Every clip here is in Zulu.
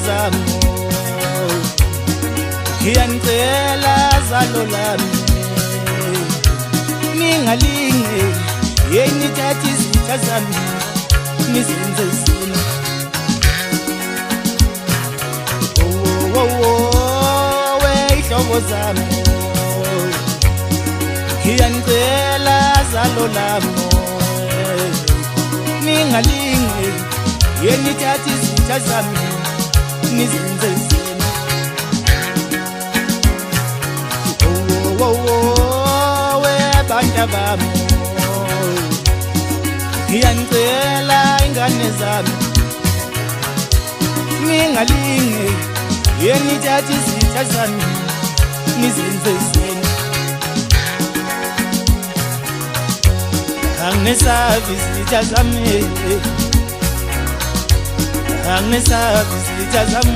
zami ngiyanicela zalo lami ningalinge yeni thathi izitha zami nizenze zina weyihlobo zami ngiyanicela zalo lami ningalinge yeni thathi izitha zami nizenze zina webandla bami ngiyanicela ingane zami ningalinge yeni thathi izitha zami nizenze zina angisabi izitha zami angisabi izitha zami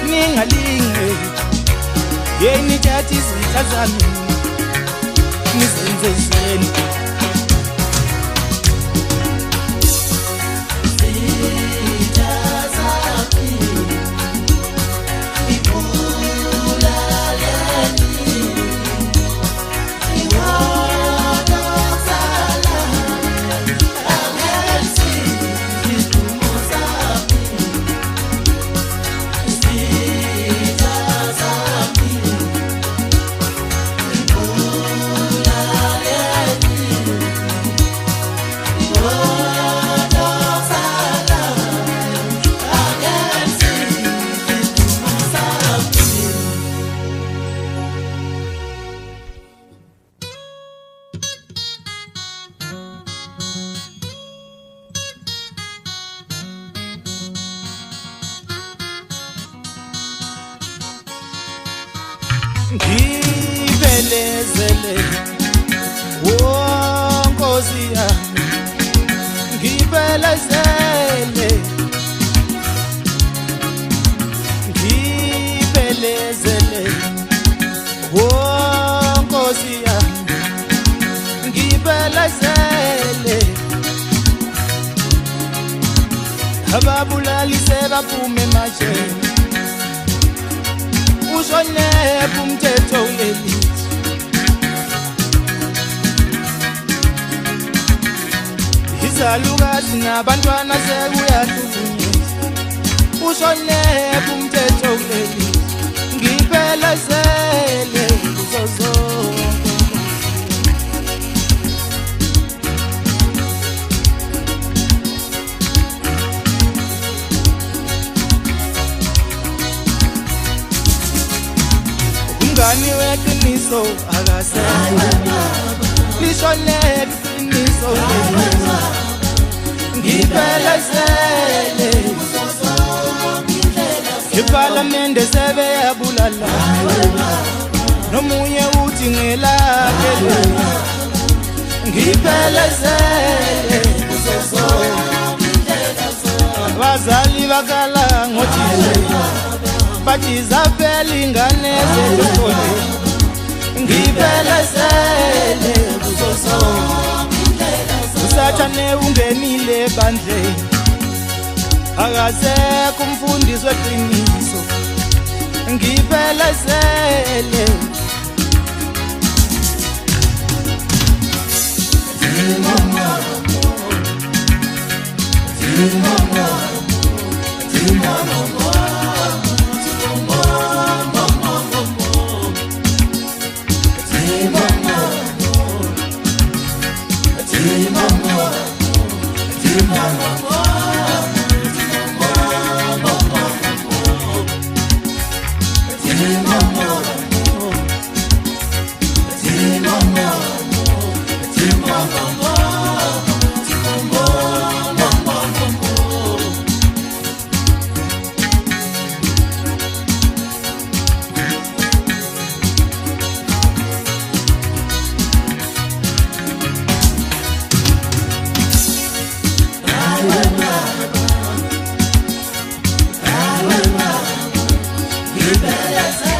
ningalinge yeni thathi izitha zami nizenze zina ngibelezele Nkosi yami ngibelezele Nkosi yami ngibelezele ababulali sebaphume emajele ushonepha umthetho ulelithi izalukazi nabantwana sekuyahlukunyezwa ushonepha umthetho ulelithi ngibelezele kuzo zonke umngani weqiniso akasekho lishonepha iqiniso ngibelezele iPhalamende sebeyabulala nomunye uthi ngelakhe ngibelezele abazali bakala ngothile bathi zaphela ingane zethu ngibelezele kuzo zonke usathane ungenile bandleni akasekho umfundisi weqiniso ngibelezele You better